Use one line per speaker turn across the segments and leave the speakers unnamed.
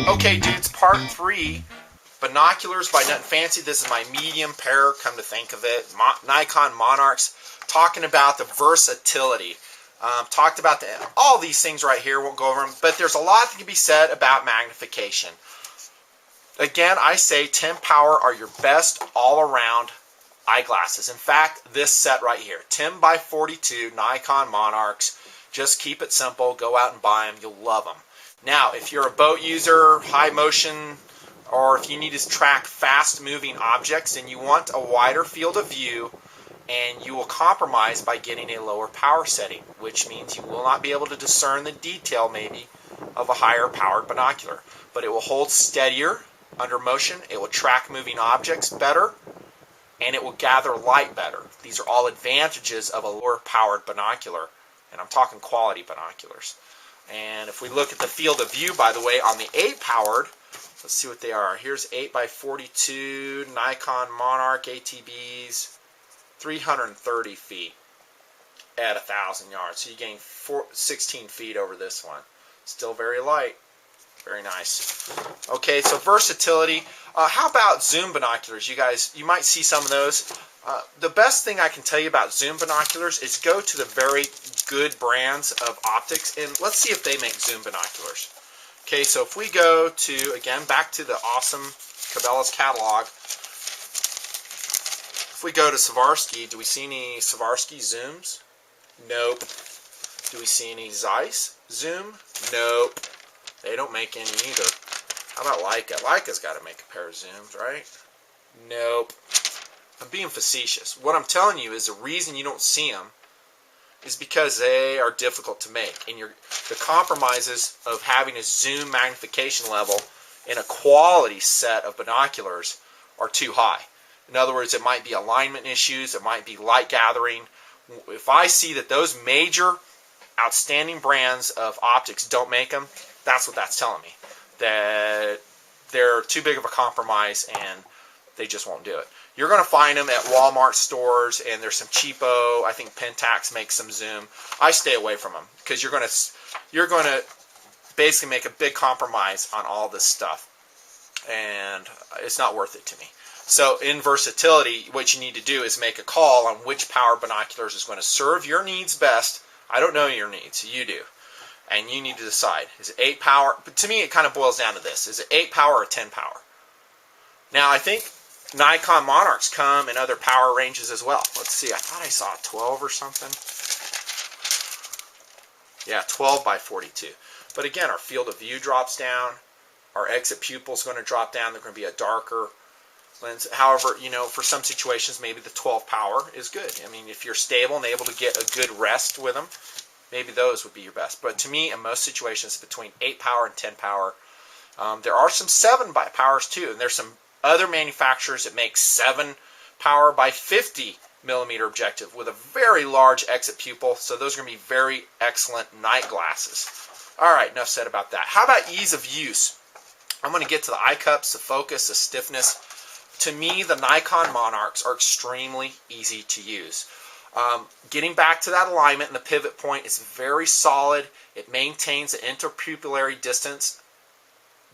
Okay, dudes, part 3, binoculars by Nutnfancy. This is my medium pair, come to think of it. Nikon Monarchs, talking about the versatility. Talked about all these things right here, won't go over them, but there's a lot that can be said about magnification. Again, I say 10 power are your best all-around eyeglasses. In fact, this set right here, 10 by 42 Nikon Monarchs. Just keep it simple, go out and buy them, you'll love them. Now, if you're a boat user, high motion, or if you need to track fast-moving objects and you want a wider field of view, and you will compromise by getting a lower power setting, which means you will not be able to discern the detail maybe of a higher powered binocular. But it will hold steadier under motion, it will track moving objects better, and it will gather light better. These are all advantages of a lower powered binocular, and I'm talking quality binoculars. And if we look at the field of view, by the way, on the 8 powered, let's see what they are. Here's 8 by 42 Nikon Monarch ATBs, 330 feet at 1,000 yards. So you gain 16 feet over this one. Still very light. Very nice. Okay, so versatility. How about zoom binoculars? You guys, you might see some of those. The best thing I can tell you about zoom binoculars is go to the very good brands of optics, and let's see if they make zoom binoculars. Okay, so if we go to, again, back to the awesome Cabela's catalog. If we go to Swarovski, do we see any Swarovski zooms? Nope. Do we see any Zeiss zoom? Nope. They don't make any either. How about Leica? Leica's got to make a pair of zooms, right? Nope. I'm being facetious. What I'm telling you is the reason you don't see them is because they are difficult to make, and the compromises of having a zoom magnification level in a quality set of binoculars are too high. In other words, it might be alignment issues, it might be light gathering. If I see that those major outstanding brands of optics don't make them, that's what that's telling me. That they're too big of a compromise and they just won't do it. You're going to find them at Walmart stores, and there's some cheapo. I think Pentax makes some zoom. I stay away from them because you're going to basically make a big compromise on all this stuff, and it's not worth it to me. So in versatility, what you need to do is make a call on which power binoculars is going to serve your needs best. I don't know your needs, you do. And you need to decide, is it 8 power? But to me, it kind of boils down to this. Is it 8 power or 10 power? Now, I think Nikon Monarchs come in other power ranges as well. Let's see, I thought I saw 12 or something. Yeah, 12 by 42. But again, our field of view drops down. Our exit pupil is going to drop down. They're going to be a darker lens. However, you know, for some situations, maybe the 12 power is good. I mean, if you're stable and able to get a good rest with them, maybe those would be your best. But to me, in most situations, between 8 power and 10 power, there are some 7 by powers too, and there's some other manufacturers that make 7 power by 50 millimeter objective with a very large exit pupil. So those are going to be very excellent night glasses. All right, enough said about that. How about ease of use? I'm going to get to the eyecups, the focus, the stiffness. To me, the Nikon Monarchs are extremely easy to use. Getting back to that alignment and the pivot point is very solid. It maintains the interpupillary distance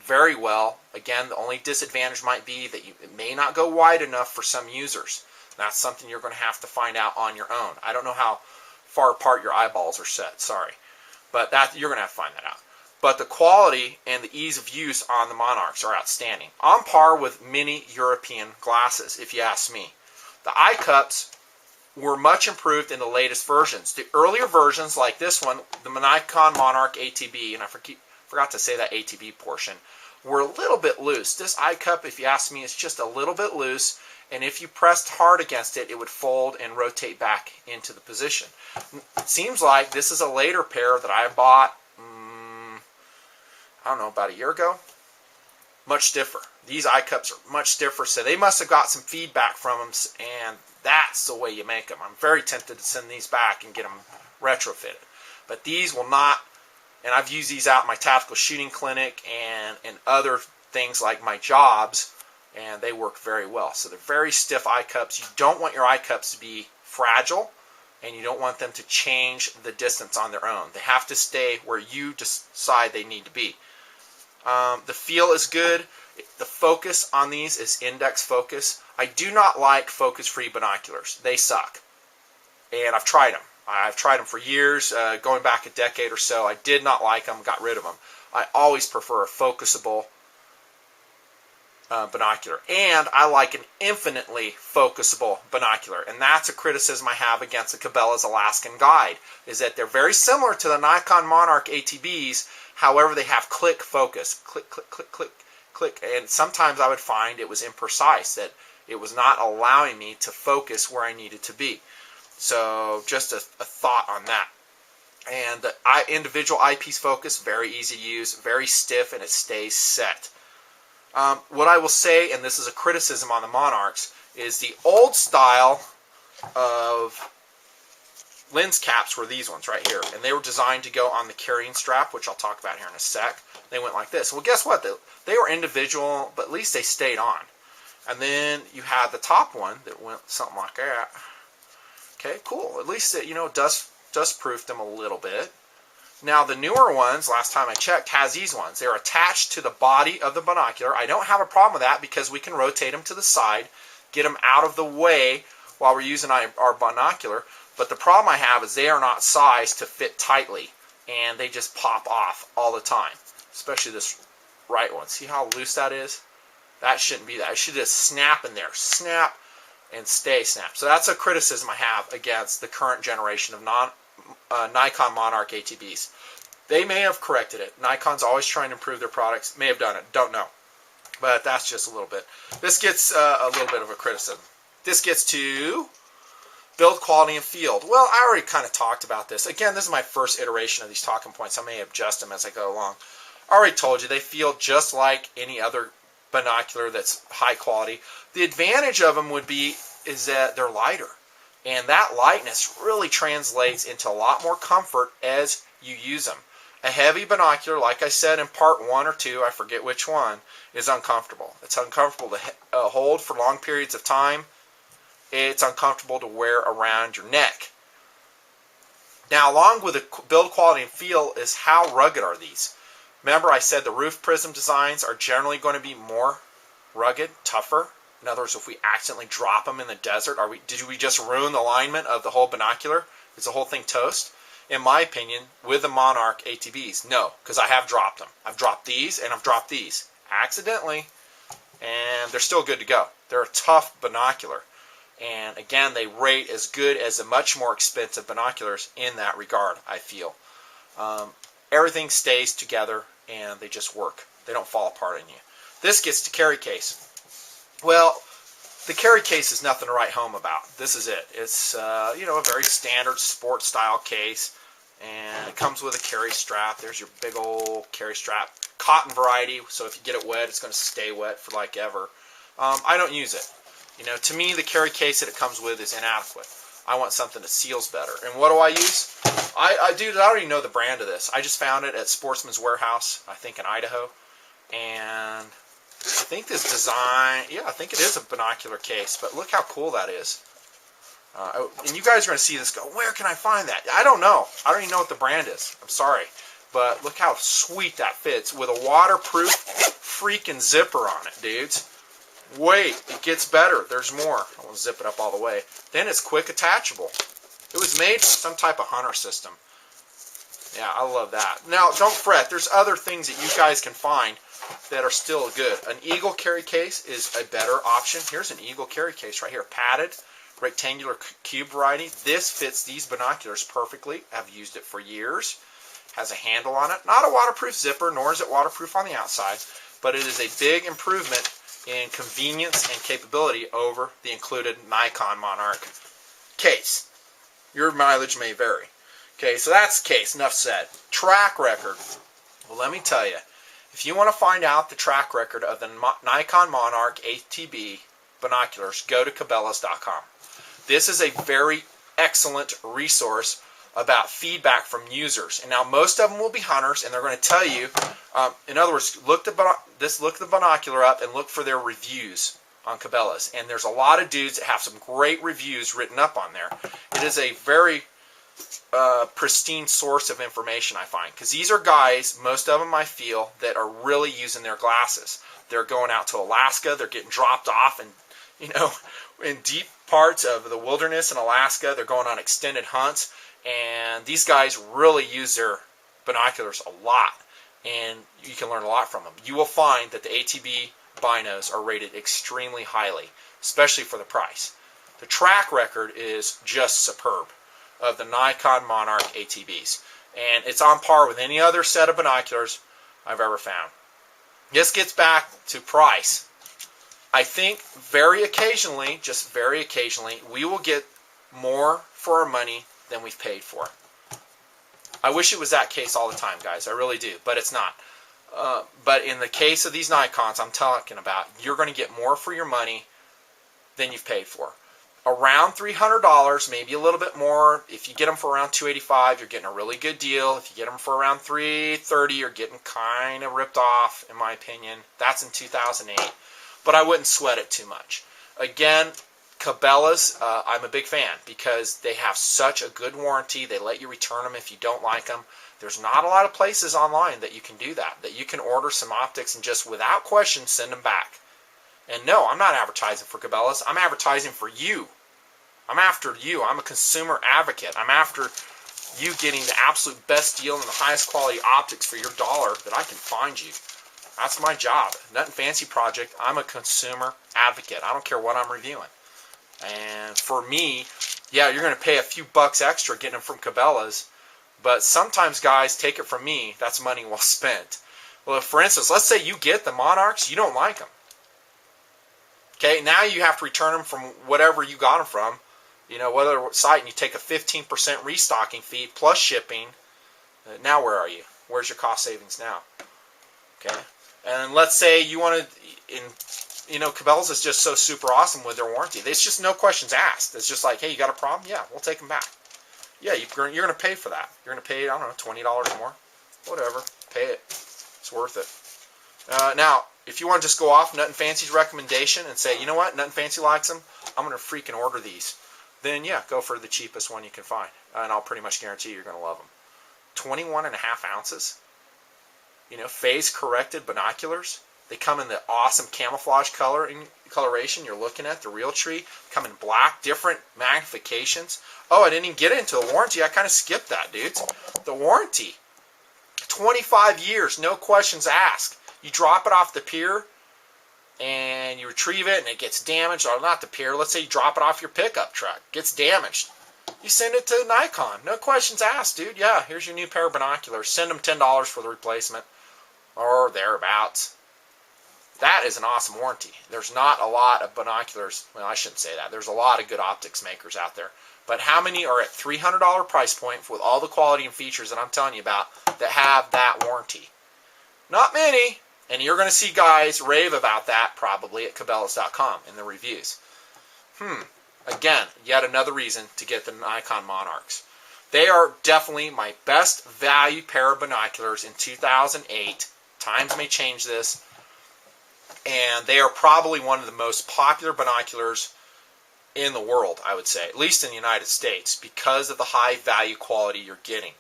very well. Again, the only disadvantage might be that it may not go wide enough for some users. That's something you're going to have to find out on your own. I don't know how far apart your eyeballs are set, sorry. But you're going to have to find that out. But the quality and the ease of use on the Monarchs are outstanding. On par with many European glasses, if you ask me. The eyecups were much improved in the latest versions. The earlier versions, like this one, the Nikon Monarch ATB, and I forgot to say that ATB portion, were a little bit loose. This eyecup, if you ask me, is just a little bit loose, and if you pressed hard against it, it would fold and rotate back into the position. It seems like this is a later pair that I bought, I don't know, about a year ago. Much stiffer. These eyecups are much stiffer, so they must have got some feedback from them, and that's the way you make them. I'm very tempted to send these back and get them retrofitted. But these will not, and I've used these out in my tactical shooting clinic and other things like my jobs. and they work very well. So they're very stiff eye cups. You don't want your eye cups to be fragile, and you don't want them to change the distance on their own. They have to stay where you decide they need to be. The feel is good. The focus on these is index focus. I do not like focus-free binoculars. They suck. And I've tried them. I've tried them for years, going back a decade or so. I did not like them, got rid of them. I always prefer a focusable binocular. And I like an infinitely focusable binocular. And that's a criticism I have against the Cabela's Alaskan Guide, is that they're very similar to the Nikon Monarch ATBs. However, they have click focus. Click, click, click, click, click. And sometimes I would find it was imprecise, that it was not allowing me to focus where I needed to be. So just a thought on that. And the individual eyepiece focus, very easy to use, very stiff, and it stays set. What I will say, and this is a criticism on the Monarchs, is the old style of lens caps were these ones right here. And they were designed to go on the carrying strap, which I'll talk about here in a sec. They went like this. Well, guess what? They were individual, but at least they stayed on. And then you had the top one that went something like that. Okay, cool. At least it, dust-proofed them a little bit. Now, the newer ones, last time I checked, has these ones. They're attached to the body of the binocular. I don't have a problem with that because we can rotate them to the side, get them out of the way while we're using our binocular. But the problem I have is they are not sized to fit tightly, and they just pop off all the time, especially this right one. See how loose that is? That shouldn't be that. It should just snap in there. Snap and stay snap. So that's a criticism I have against the current generation of Nikon Monarch ATBs. They may have corrected it. Nikon's always trying to improve their products. May have done it. Don't know. But that's just a little bit. This gets a little bit of a criticism. This gets to build quality and field. Well, I already kind of talked about this. Again, this is my first iteration of these talking points. I may adjust them as I go along. I already told you they feel just like any other binocular that's high quality. The advantage of them would be is that they're lighter. And that lightness really translates into a lot more comfort as you use them. A heavy binocular, like I said in part 1 or 2, I forget which one, is uncomfortable. It's uncomfortable to hold for long periods of time. It's uncomfortable to wear around your neck. Now, along with the build quality and feel is how rugged are these. Remember I said the roof prism designs are generally going to be more rugged, tougher. In other words, if we accidentally drop them in the desert, did we just ruin the alignment of the whole binocular? Is the whole thing toast? In my opinion, with the Monarch ATBs, no, because I have dropped them. I've dropped these and I've dropped these accidentally, and they're still good to go. They're a tough binocular. And again, they rate as good as the much more expensive binoculars in that regard, I feel. Everything stays together and they just work. They don't fall apart on you. This gets to carry case. Well, the carry case is nothing to write home about. This is it. It's a very standard sports style case, and it comes with a carry strap. There's your big old carry strap, cotton variety. So if you get it wet, it's going to stay wet for like ever. I don't use it. To me, the carry case that it comes with is inadequate. I want something that seals better. And what do I use? I don't even know the brand of this. I just found it at Sportsman's Warehouse, I think in Idaho, and I think this design, yeah, I think it is a binocular case, but look how cool that is. And you guys are going to see this go, where can I find that? I don't know. I don't even know what the brand is. I'm sorry. But look how sweet that fits with a waterproof freaking zipper on it, dudes. Wait, it gets better. There's more. I won't zip it up all the way. Then it's quick attachable. It was made for some type of hunter system. Yeah, I love that. Now, don't fret. There's other things that you guys can find that are still good. An Eagle carry case is a better option. Here's an Eagle carry case right here. Padded, rectangular cube variety. This fits these binoculars perfectly. I've used it for years. Has a handle on it. Not a waterproof zipper, nor is it waterproof on the outside, but it is a big improvement in convenience and capability over the included Nikon Monarch case. Your mileage may vary. Okay, so that's the case. Enough said. Track record. Well, let me tell you, if you want to find out the track record of the Nikon Monarch ATB binoculars, go to Cabela's.com. This is a very excellent resource about feedback from users. And now most of them will be hunters, and they're going to tell you, in other words, look the binocular up and look for their reviews on Cabela's. And there's a lot of dudes that have some great reviews written up on there. It is a very pristine source of information, I find, because these are guys, most of them I feel, that are really using their glasses. They're going out to Alaska, they're getting dropped off and, you know, in deep parts of the wilderness in Alaska. They're going on extended hunts, and these guys really use their binoculars a lot, and you can learn a lot from them. You will find that the ATB binos are rated extremely highly, especially for the price. The track record is just superb of the Nikon Monarch ATBs, and it's on par with any other set of binoculars I've ever found. This gets back to price. I think very occasionally, just very occasionally, we will get more for our money than we've paid for. I wish it was that case all the time, guys. I really do, but it's not. But in the case of these Nikons I'm talking about, you're going to get more for your money than you've paid for. Around $300, maybe a little bit more. If you get them for around $285, you're getting a really good deal. If you get them for around $330, you're getting kind of ripped off, in my opinion. That's in 2008. But I wouldn't sweat it too much. Again, Cabela's, I'm a big fan because they have such a good warranty. They let you return them if you don't like them. There's not a lot of places online that you can do that you can order some optics and just without question send them back. And no, I'm not advertising for Cabela's. I'm advertising for you. I'm after you. I'm a consumer advocate. I'm after you getting the absolute best deal and the highest quality optics for your dollar that I can find you. That's my job. Nutnfancy Project, I'm a consumer advocate. I don't care what I'm reviewing. And for me, yeah, you're going to pay a few bucks extra getting them from Cabela's, but sometimes, guys, take it from me, that's money well spent. Well, if, for instance, let's say you get the Monarchs, you don't like them. Okay, now you have to return them from whatever you got them from, you know, whatever site, and you take a 15% restocking fee plus shipping. Now where are you? Where's your cost savings now? Okay, and let's say you want to, you know, Cabela's is just so super awesome with their warranty. It's just no questions asked. It's just like, hey, you got a problem? Yeah, we'll take them back. Yeah, you're going to pay for that. You're going to pay, I don't know, $20 more. Whatever. Pay it. It's worth it. Now, if you want to just go off Nutnfancy's recommendation and say, you know what, Nutnfancy likes them, I'm going to freaking order these, then yeah, go for the cheapest one you can find. And I'll pretty much guarantee you're going to love them. 21.5 ounces. You know, phase-corrected binoculars. They come in the awesome camouflage coloration you're looking at, the real tree. Come in black, different magnifications. Oh, I didn't even get into the warranty. I kind of skipped that, dudes. The warranty. 25 years, no questions asked. You drop it off the pier and you retrieve it and it gets damaged. Or not the pier. Let's say you drop it off your pickup truck. Gets damaged. You send it to Nikon. No questions asked, dude. Yeah, here's your new pair of binoculars. Send them $10 for the replacement or thereabouts. That is an awesome warranty. There's not a lot of binoculars. Well, I shouldn't say that. There's a lot of good optics makers out there. But how many are at $300 price point with all the quality and features that I'm telling you about that have that warranty? Not many. And you're going to see guys rave about that probably at Cabela's.com in the reviews. Again, yet another reason to get the Nikon Monarchs. They are definitely my best value pair of binoculars in 2008. Times may change this. And they are probably one of the most popular binoculars in the world, I would say, at least in the United States, because of the high value quality you're getting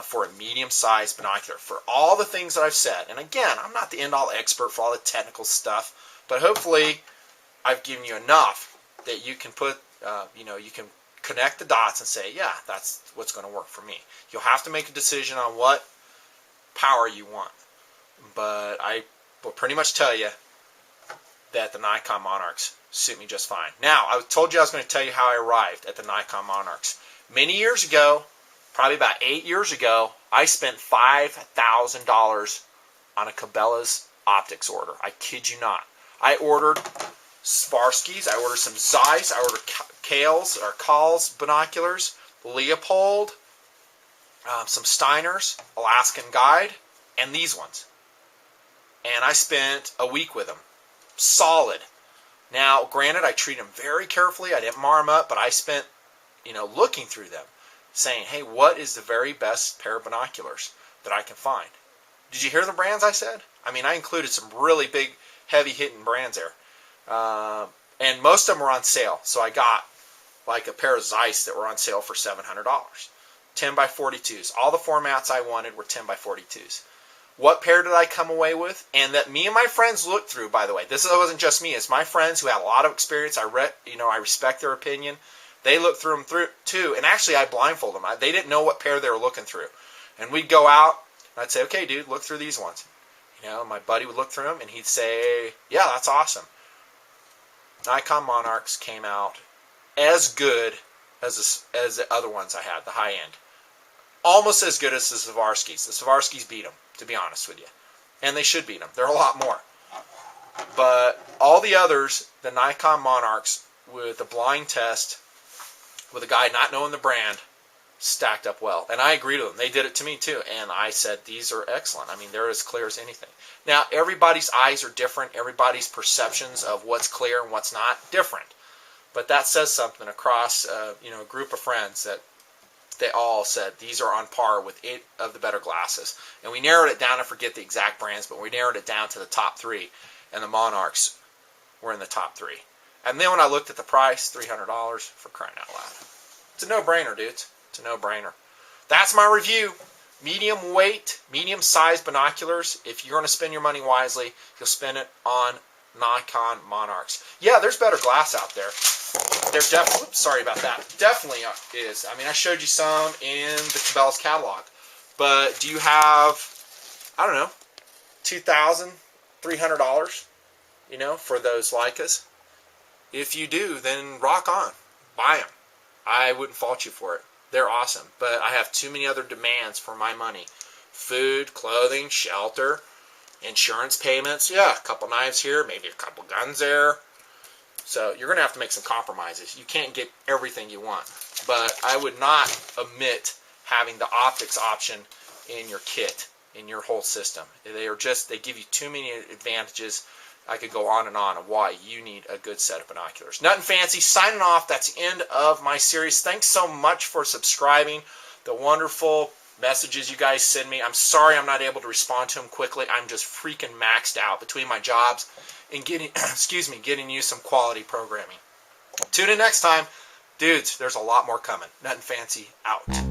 for a medium-sized binocular. For all the things that I've said, and again, I'm not the end-all expert for all the technical stuff, but hopefully I've given you enough that you can put, you know, you can connect the dots and say, yeah, that's what's going to work for me. You'll have to make a decision on what power you want, but I will pretty much tell you that the Nikon Monarchs suit me just fine. Now, I told you I was going to tell you how I arrived at the Nikon Monarchs. Many years ago, probably about 8 years ago, I spent $5,000 on a Cabela's optics order. I kid you not. I ordered Swarovskis, I ordered some Zeiss, I ordered Kals binoculars, Leopold, some Steiners, Alaskan Guide, and these ones. And I spent a week with them. Solid. Now, granted, I treat them very carefully. I didn't mar them up, but I spent, you know, looking through them. saying, hey, what is the very best pair of binoculars that I can find? Did you hear the brands I said? I mean, I included some really big, heavy-hitting brands there. And most of them were on sale. So I got like a pair of Zeiss that were on sale for $700. 10 by 42s. All the formats I wanted were 10 by 42s. What pair did I come away with? And that me and my friends looked through, by the way. This wasn't just me. It's my friends who had a lot of experience. I respect their opinion. They looked through them too. And actually, I blindfolded them. They didn't know what pair they were looking through. And we'd go out, and I'd say, okay, dude, look through these ones. My buddy would look through them, and he'd say, yeah, that's awesome. Nikon Monarchs came out as good as the other ones I had, the high end. Almost as good as the Swarovskis. The Swarovskis beat them, to be honest with you. And they should beat them. They're a lot more. But all the others, the Nikon Monarchs, with a blind test, with a guy not knowing the brand, stacked up well. And I agreed with them. They did it to me too. And I said, these are excellent. I mean, they're as clear as anything. Now, everybody's eyes are different. Everybody's perceptions of what's clear and what's not, different. But that says something across a group of friends that they all said these are on par with 8 of the better glasses. And we narrowed it down. I forget the exact brands, but we narrowed it down to the top 3. And the Monarchs were in the top 3. And then when I looked at the price, $300 for crying out loud. It's a no-brainer, dudes. It's a no-brainer. That's my review. Medium weight, medium size binoculars. If you're going to spend your money wisely, you'll spend it on Nikon Monarchs. Yeah, there's better glass out there. There definitely, sorry about that, definitely is. I mean, I showed you some in the Cabela's catalog. But do you have, I don't know, $2,000, $300, for those Leicas? If you do, then rock on. Buy them. I wouldn't fault you for it. They're awesome. But I have too many other demands for my money. Food, clothing, shelter, insurance payments. Yeah, a couple knives here, maybe a couple guns there. So you're going to have to make some compromises. You can't get everything you want. But I would not omit having the optics option in your kit, in your whole system. They give you too many advantages. I could go on and on of why you need a good set of binoculars. Nutnfancy signing off. That's the end of my series. Thanks so much for subscribing. The wonderful messages you guys send me. I'm sorry I'm not able to respond to them quickly. I'm just freaking maxed out between my jobs and getting, getting you some quality programming. Tune in next time. Dudes, there's a lot more coming. Nutnfancy out.